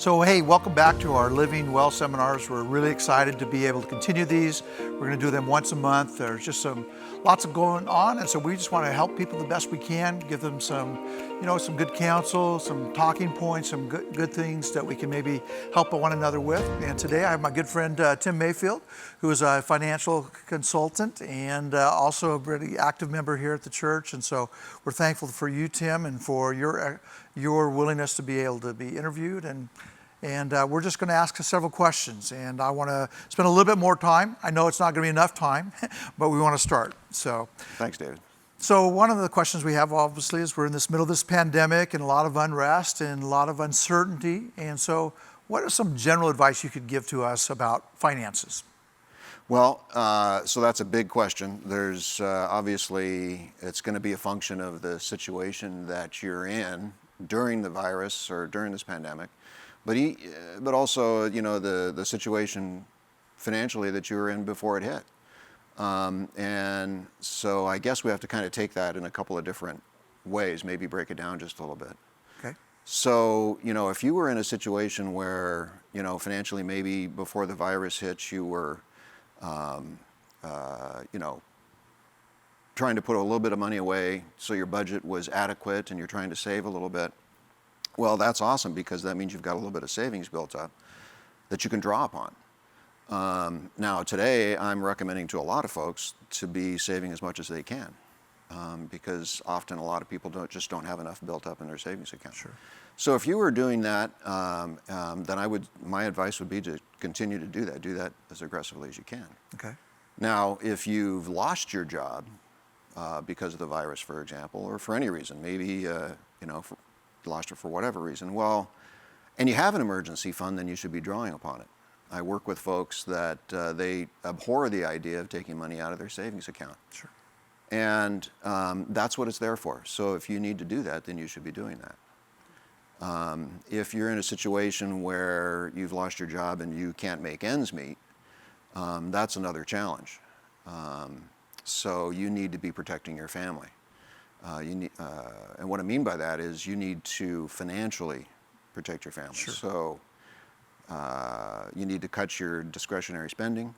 So hey, welcome back to our Living Well seminars. We're really excited to be able to continue these. We're going to do them once a month. There's just lots of going on, and so we just want to help people the best we can, give them some good counsel, some talking points, some good things that we can maybe help one another with. And today I have my good friend Tim Mayfield, who is a financial consultant and also a really active member here at the church. And so we're thankful for you, Tim, and for your willingness to be able to be interviewed. And we're just going to ask several questions, and I want to spend a little bit more time. I know it's not going to be enough time, but we want to start. So, thanks, David. So one of the questions we have, obviously, is we're in this middle of this pandemic and a lot of unrest and a lot of uncertainty. And so what are some general advice you could give to us about finances? Well, so that's a big question. There's obviously, it's going to be a function of the situation that you're in during the virus or during this pandemic. But also, the situation financially that you were in before it hit. And so I guess we have to kind of take that in a couple of different ways, maybe break it down just a little bit. Okay. So, if you were in a situation where, financially maybe before the virus hit, you were, trying to put a little bit of money away so your budget was adequate and you're trying to save a little bit. Well, that's awesome, because that means you've got a little bit of savings built up that you can draw upon. Now, today, I'm recommending to a lot of folks to be saving as much as they can, because often a lot of people just don't have enough built up in their savings account. Sure. So if you were doing that, then my advice would be to continue to do that. Do that as aggressively as you can. Okay. Now, if you've lost your job because of the virus, for example, or for any reason, maybe lost it for whatever reason, and you have an emergency fund, then you should be drawing upon it. I work with folks that they abhor the idea of taking money out of their savings account. Sure. And that's what it's there for. So if you need to do that, then you should be doing that. If you're in a situation where you've lost your job and you can't make ends meet, that's another challenge. So you need to be protecting your family. And what I mean by that is you need to financially protect your family. Sure. So you need to cut your discretionary spending.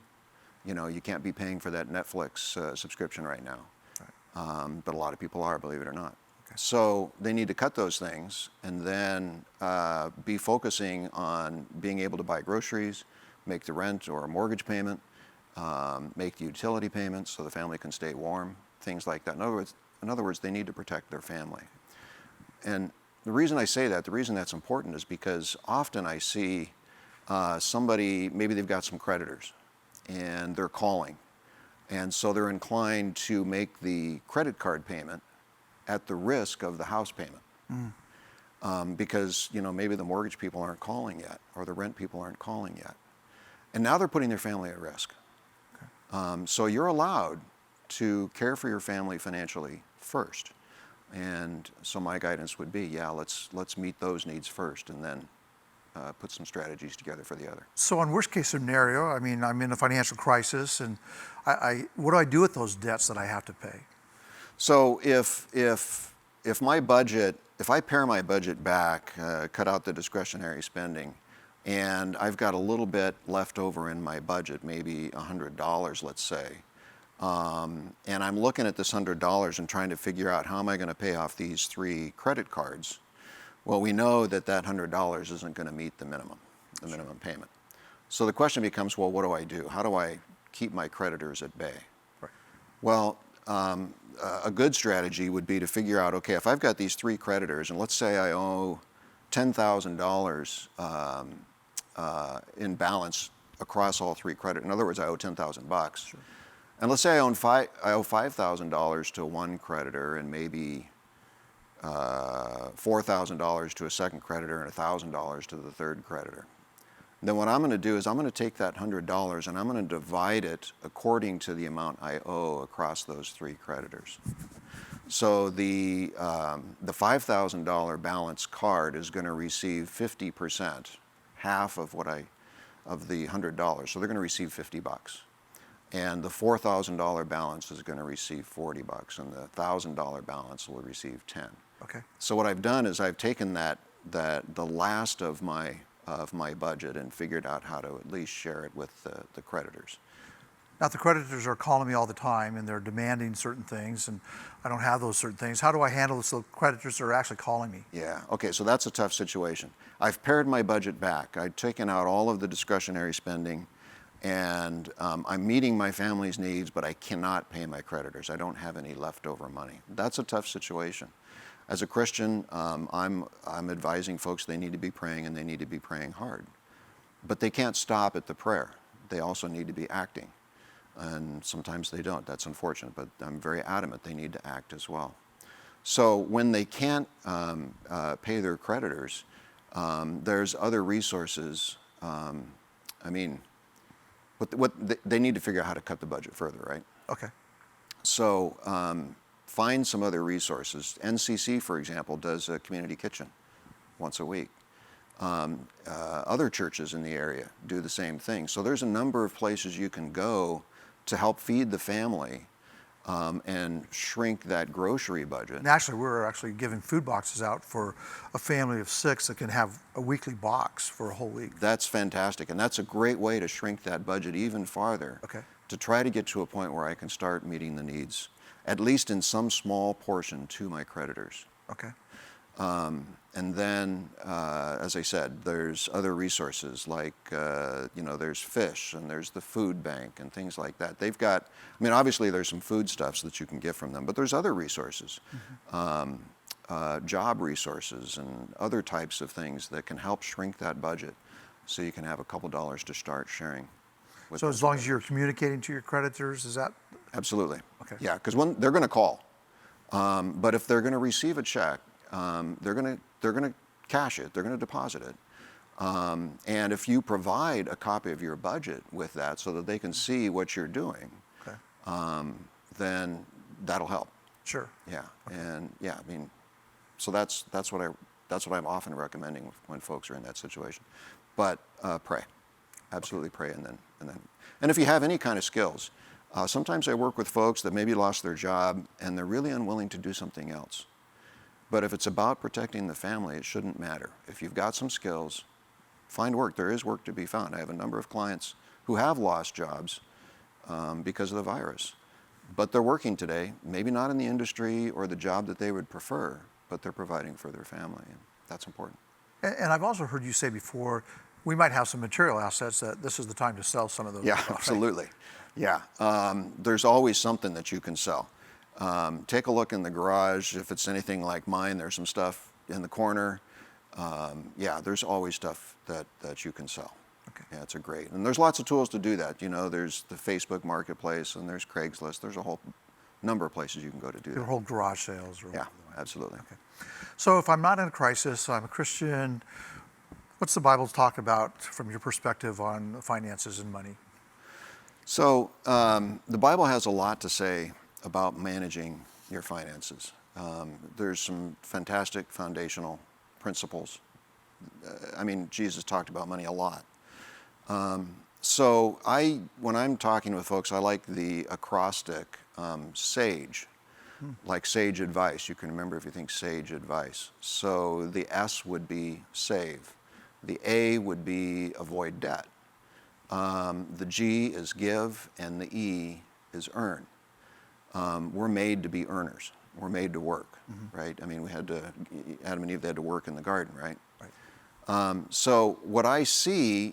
You can't be paying for that Netflix subscription right now. Right. But a lot of people are, believe it or not. Okay. So they need to cut those things and then be focusing on being able to buy groceries, make the rent or a mortgage payment, make the utility payments so the family can stay warm, things like that. In other words, they need to protect their family. And the reason I say that, the reason that's important is because often I see somebody, maybe they've got some creditors and they're calling. And so they're inclined to make the credit card payment at the risk of the house payment. Because, maybe the mortgage people aren't calling yet or the rent people aren't calling yet. And now they're putting their family at risk. Okay. So you're allowed to care for your family financially first. And so my guidance would be, let's meet those needs first and then put some strategies together for the other. So on worst case scenario, I'm in a financial crisis, and what do I do with those debts that I have to pay? So if I pare my budget back, cut out the discretionary spending, and I've got a little bit left over in my budget, maybe $100, let's say, and I'm looking at this $100 and trying to figure out how am I going to pay off these 3 credit cards. Well, we know that $100 isn't going to meet the minimum payment. So the question becomes, well, what do I do? How do I keep my creditors at bay? Right. Well, a good strategy would be to figure out, okay, if I've got these 3 creditors, and let's say I owe $10,000 in balance across all 3 creditors. In other words, I owe $10,000. Sure. And let's say I owe $5,000 to one creditor and maybe $4,000 to a second creditor and $1,000 to the third creditor. Then what I'm going to do is I'm going to take that $100 and I'm going to divide it according to the amount I owe across those 3 creditors. So the $5,000 balance card is going to receive 50%, half of the $100. So they're going to receive $50. And the $4,000 balance is going to receive $40, and the $1,000 balance will receive $10. Okay. So what I've done is I've taken the last of my of my budget and figured out how to at least share it with the creditors. Now, if the creditors are calling me all the time and they're demanding certain things and I don't have those certain things, how do I handle this so creditors are actually calling me? Yeah, okay, so that's a tough situation. I've pared my budget back. I've taken out all of the discretionary spending, and I'm meeting my family's needs, but I cannot pay my creditors. I don't have any leftover money. That's a tough situation. As a Christian, I'm advising folks they need to be praying, and they need to be praying hard. But they can't stop at the prayer. They also need to be acting. And sometimes they don't. That's unfortunate, but I'm very adamant they need to act as well. So when they can't pay their creditors, there's other resources. They need to figure out how to cut the budget further, right? Okay. So find some other resources. NCC, for example, does a community kitchen once a week. Other churches in the area do the same thing. So there's a number of places you can go to help feed the family and shrink that grocery budget. And actually, we're actually giving food boxes out for a family of 6 that can have a weekly box for a whole week. That's fantastic, and that's a great way to shrink that budget even farther. Okay. To try to get to a point where I can start meeting the needs, at least in some small portion, to my creditors. Okay. And then, as I said, there's other resources like, there's fish and there's the food bank and things like that. They've got, obviously there's some foodstuffs that you can get from them, but there's other resources, job resources and other types of things that can help shrink that budget so you can have a couple dollars to start sharing. So as long as you're communicating to your creditors, is that? Absolutely. Okay. Yeah, because they're going to call, but if they're going to receive a check, they're going to cash it. They're going to deposit it. And if you provide a copy of your budget with that so that they can see what you're doing, Okay. then that'll help. Sure. Yeah. Okay. And yeah, so that's what I'm often recommending when folks are in that situation. But pray. Absolutely pray, and if you have any kind of skills, sometimes I work with folks that maybe lost their job and they're really unwilling to do something else. But if it's about protecting the family, it shouldn't matter. If you've got some skills, find work. There is work to be found. I have a number of clients who have lost jobs because of the virus. But they're working today, maybe not in the industry or the job that they would prefer, but they're providing for their family. And that's important. And I've also heard you say before, we might have some material assets that this is the time to sell some of those. Yeah, stuff, right? absolutely. Yeah, there's always something that you can sell. Take a look in the garage. If it's anything like mine, there's some stuff in the corner. Yeah, there's always stuff that you can sell. Okay. Yeah, it's great. And there's lots of tools to do that. There's the Facebook Marketplace and there's Craigslist. There's a whole number of places you can go to do that. Your whole garage sales. Or Yeah, absolutely. Okay. So if I'm not in a crisis, I'm a Christian, what's the Bible talk about from your perspective on finances and money? So the Bible has a lot to say about managing your finances. There's some fantastic foundational principles. Jesus talked about money a lot. So when I'm talking with folks, I like the acrostic SAGE, like sage advice. You can remember if you think sage advice. So the S would be save. The A would be avoid debt. The G is give, and the E is earn. We're made to be earners. We're made to work, right? Adam and Eve, they had to work in the garden, right? Right. So what I see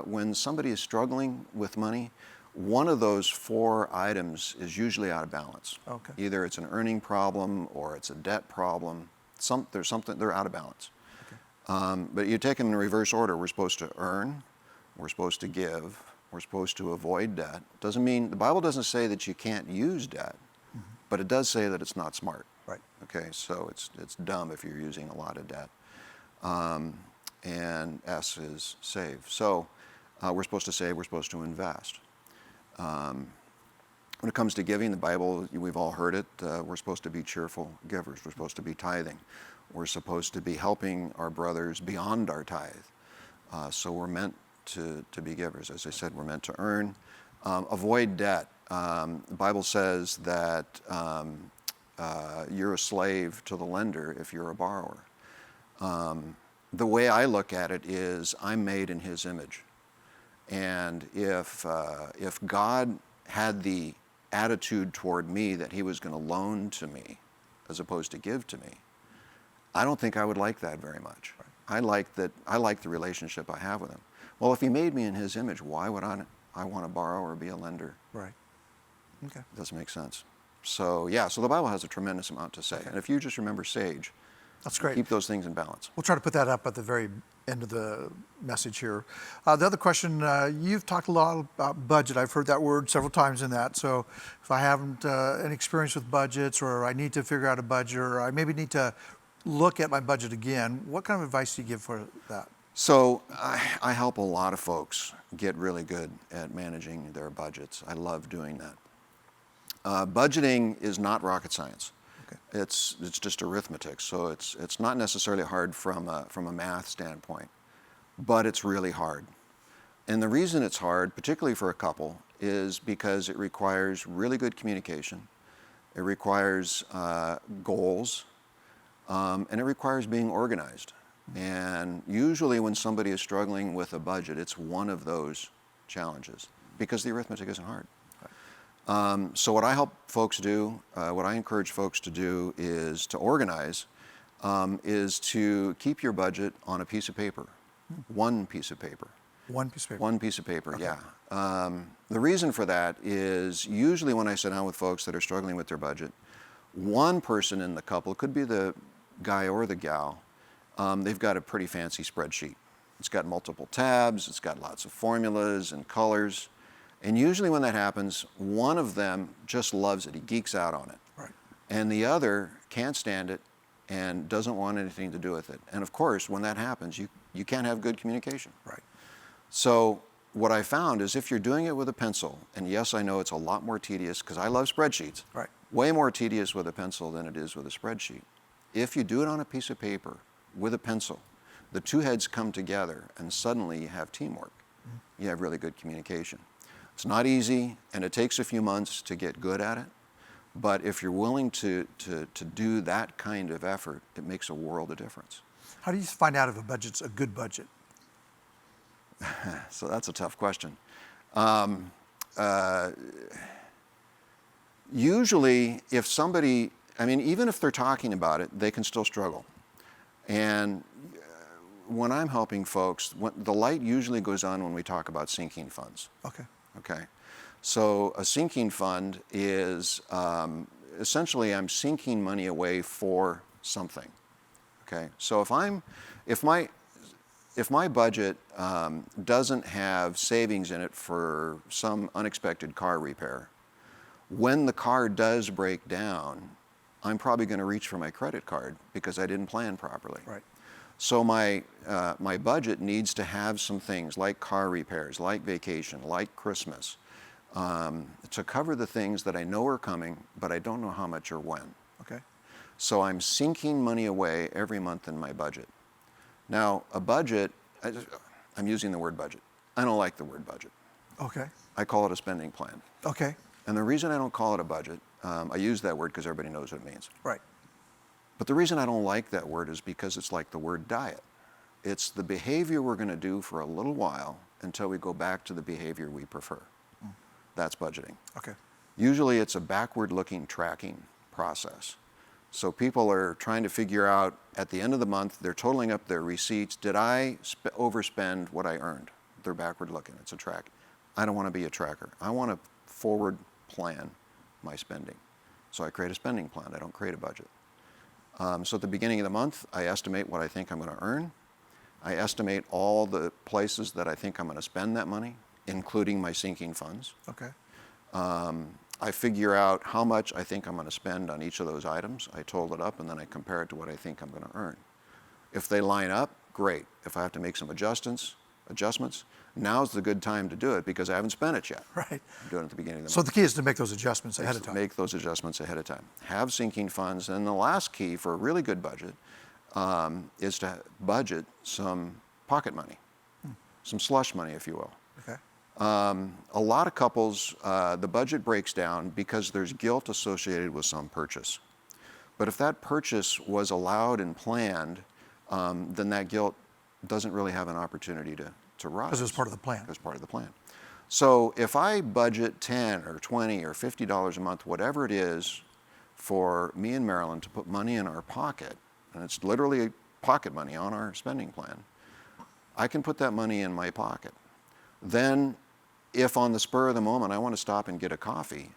when somebody is struggling with money, one of those 4 items is usually out of balance. Okay. Either it's an earning problem or it's a debt problem. There's something, they're out of balance. Okay. But you take them in reverse order. We're supposed to earn, we're supposed to give, we're supposed to avoid debt. Doesn't mean, the Bible doesn't say that you can't use debt, but it does say that it's not smart. Right. Okay, so it's dumb if you're using a lot of debt. And S is save. So we're supposed to save, we're supposed to invest. When it comes to giving, the Bible, we've all heard it, we're supposed to be cheerful givers. We're supposed to be tithing. We're supposed to be helping our brothers beyond our tithe. So we're meant to be givers. As I said, we're meant to earn. Avoid debt. The Bible says that you're a slave to the lender if you're a borrower. the way I look at it is I'm made in His image. And if God had the attitude toward me that He was going to loan to me as opposed to give to me, I don't think I would like that very much. Right. I like the relationship I have with Him. Well, if He made me in His image, why would I want to borrow or be a lender? Right. Okay. Doesn't make sense. So yeah, so the Bible has a tremendous amount to say. Okay. And if you just remember sage, that's great. Keep those things in balance. We'll try to put that up at the very end of the message here. The other question, you've talked a lot about budget. I've heard that word several times in that. So if I haven't any experience with budgets, or I need to figure out a budget, or I maybe need to look at my budget again, what kind of advice do you give for that? So I help a lot of folks get really good at managing their budgets. I love doing that. Budgeting is not rocket science. Okay. It's just arithmetic, so it's not necessarily hard from a math standpoint, but it's really hard. And the reason it's hard, particularly for a couple, is because it requires really good communication. It requires goals, and it requires being organized. And usually when somebody is struggling with a budget, it's one of those challenges because the arithmetic isn't hard. So what I help folks do, what I encourage folks to do is to organize, is to keep your budget on a piece of paper, one piece of paper. One piece of paper? One piece of paper, okay. Yeah. The reason for that is usually when I sit down with folks that are struggling with their budget, one person in the couple, could be the guy or the gal, they've got a pretty fancy spreadsheet. It's got multiple tabs, it's got lots of formulas and colors. And usually when that happens, one of them just loves it. He geeks out on it. Right. And the other can't stand it and doesn't want anything to do with it. And of course, when that happens, you can't have good communication. Right. So what I found is if you're doing it with a pencil, and yes, I know it's a lot more tedious because I love spreadsheets. Right. Way more tedious with a pencil than it is with a spreadsheet. If you do it on a piece of paper with a pencil, the two heads come together and suddenly you have teamwork. You have really good communication. It's not easy, and it takes a few months to get good at it, but if you're willing to do that kind of effort, it makes a world of difference. How do you find out if a budget's a good budget? So that's a tough question. Usually, if somebody, even if they're talking about it, they can still struggle. And when I'm helping folks, the light usually goes on when we talk about sinking funds. Okay. Okay, so a sinking fund is essentially I'm sinking money away for something. Okay, so if my budget doesn't have savings in it for some unexpected car repair, when the car does break down, I'm probably going to reach for my credit card because I didn't plan properly. Right. So my budget needs to have some things like car repairs, like vacation, like Christmas, to cover the things that I know are coming, but I don't know how much or when. Okay. So I'm sinking money away every month in my budget. Now, a budget, I'm using the word budget. I don't like the word budget. Okay. I call it a spending plan. Okay. And the reason I don't call it a budget, I use that word because everybody knows what it means. Right. But the reason I don't like that word is because it's like the word diet. It's the behavior we're going to do for a little while until we go back to the behavior we prefer. That's budgeting. Okay. Usually it's a backward-looking tracking process. So people are trying to figure out at the end of the month, they're totaling up their receipts. Did I overspend what I earned? They're backward-looking. It's a track. I don't want to be a tracker. I want to forward plan my spending. So I create a spending plan. I don't create a budget. So at the beginning of the month, I estimate what I think I'm going to earn. I estimate all the places that I think I'm going to spend that money, including my sinking funds. Okay. I figure out how much I think I'm going to spend on each of those items. I total it up, and then I compare it to what I think I'm going to earn. If they line up, great. If I have to make some adjustments, now's the good time to do it because I haven't spent it yet. Right. I'm doing it at the beginning of the So month. the key is to make those adjustments ahead of time. Make those adjustments ahead of time. Have sinking funds. And the last key for a really good budget is to budget some pocket money, some slush money, if you will. Okay. A lot of couples, the budget breaks down because there's guilt associated with some purchase. But if that purchase was allowed and planned, then that guilt doesn't really have an opportunity to rise. Because it was part of the plan. As part of the plan. So if I budget $10 or $20 or $50 a month, whatever it is, for me and Marilyn to put money in our pocket, and it's literally pocket money on our spending plan, I can put that money in my pocket. Then, if on the spur of the moment I want to stop and get a coffee,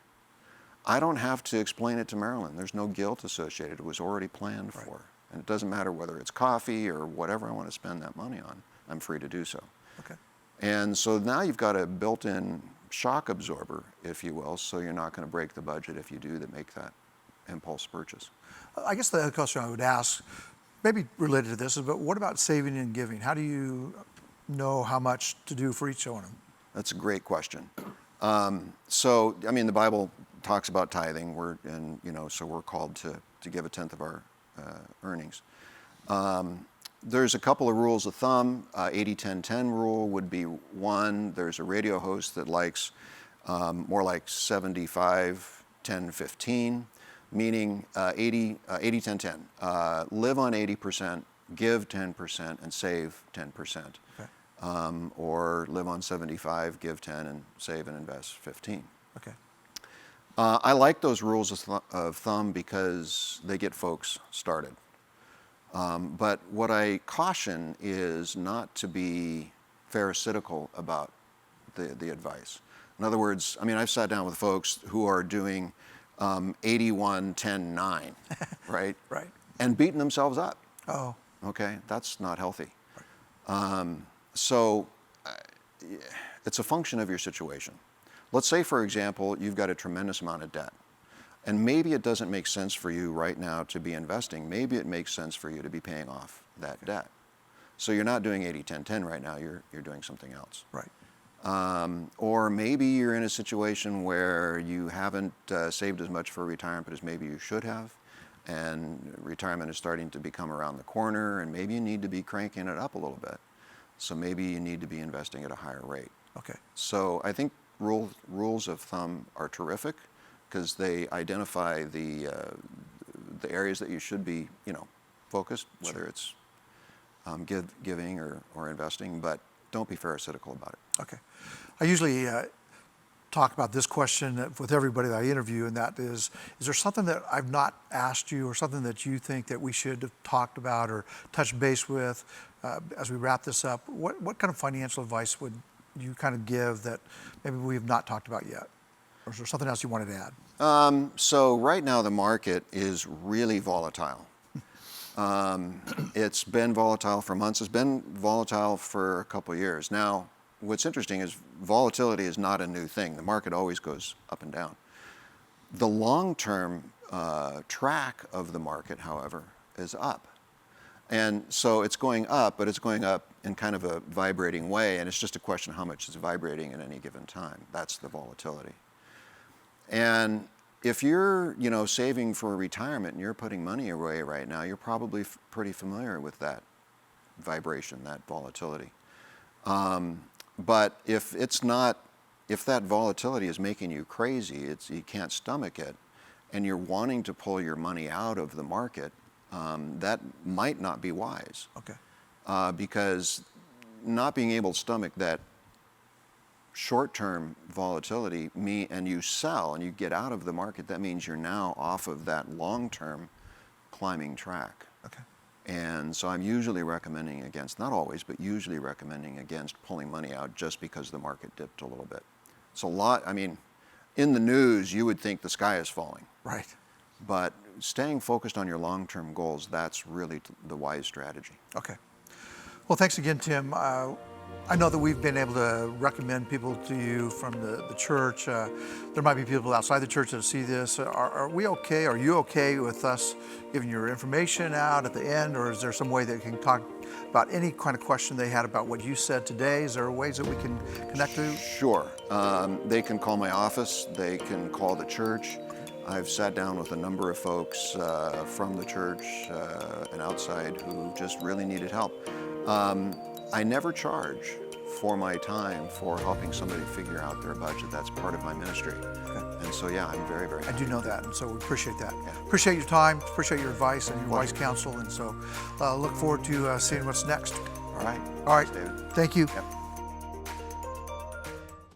I don't have to explain it to Marilyn. There's no guilt associated. It was already planned for. And it doesn't matter whether it's coffee or whatever I want to spend that money on. I'm free to do so. Okay. And so now you've got a built-in shock absorber, if you will, so you're not going to break the budget if you do make that impulse purchase. I guess the other question I would ask, maybe related to this, is, but what about saving and giving? How do you know how much to do for each one of them? That's a great question. So, I mean, the Bible talks about tithing. So we're called to give a tenth of our earnings. There's a couple of rules of thumb. 80-10-10 rule would be one. There's a radio host that likes more like 75-10-15, meaning 80-10-10. Live on 80%, give 10%, and save 10%. Okay. Or live on 75, give 10, and save and invest 15. Okay. I like those rules of thumb because they get folks started. But what I caution is not to be pharisaical about the advice. In other words, I mean, I've sat down with folks who are doing 81-10-9, right? Right. And beating themselves up. Oh. Okay, that's not healthy. Right. So it's a function of your situation. Let's say, for example, you've got a tremendous amount of debt. And maybe it doesn't make sense for you right now to be investing. Maybe it makes sense for you to be paying off that debt. So you're not doing 80-10-10 right now, you're doing something else. Right. Or maybe you're in a situation where you haven't saved as much for retirement as maybe you should have, and retirement is starting to become around the corner, and maybe you need to be cranking it up a little bit. So maybe you need to be investing at a higher rate. Okay. So I think rules of thumb are terrific, because they identify the areas that you should be, focused, whether it's giving or investing, but don't be pharisaical about it. Okay. I usually talk about this question with everybody that I interview, and that is there something that I've not asked you, or something that you think that we should have talked about or touched base with as we wrap this up? What kind of financial advice would you kind of give that maybe we have not talked about yet? Or is there something else you wanted to add? So right now the market is really volatile. It's been volatile for months. It's been volatile for a couple of years. Now, what's interesting is volatility is not a new thing. The market always goes up and down. The long-term track of the market, however, is up. And so it's going up, but it's going up in kind of a vibrating way, and it's just a question of how much it's vibrating at any given time. That's the volatility. And if you're, saving for retirement and you're putting money away right now, you're probably pretty familiar with that vibration, that volatility. But if that volatility is making you crazy, you can't stomach it, and you're wanting to pull your money out of the market, that might not be wise. Okay. Because not being able to stomach that short-term volatility, and you sell and you get out of the market, that means you're now off of that long-term climbing track. Okay. And so I'm usually recommending against, not always, but usually recommending against pulling money out just because the market dipped a little bit. It's a lot, in the news, you would think the sky is falling. Right. But staying focused on your long-term goals, that's really the wise strategy. Okay. Well, thanks again, Tim. I know that we've been able to recommend people to you from the church. There might be people outside the church that see this. Are we okay? Are you okay with us giving your information out at the end, or is there some way that you can talk about any kind of question they had about what you said today? Is there ways that we can connect to? Sure. They can call my office. They can call the church. I've sat down with a number of folks from the church and outside who just really needed help. I never charge for my time for helping somebody figure out their budget. That's part of my ministry. And so, yeah, I'm very, very I happy. do know that, and so we appreciate that. Yeah. Appreciate your time, appreciate your advice and your wise Pleasure. counsel, and so look forward to seeing what's next. All right. All right. Thanks, David. Thank you. Yep.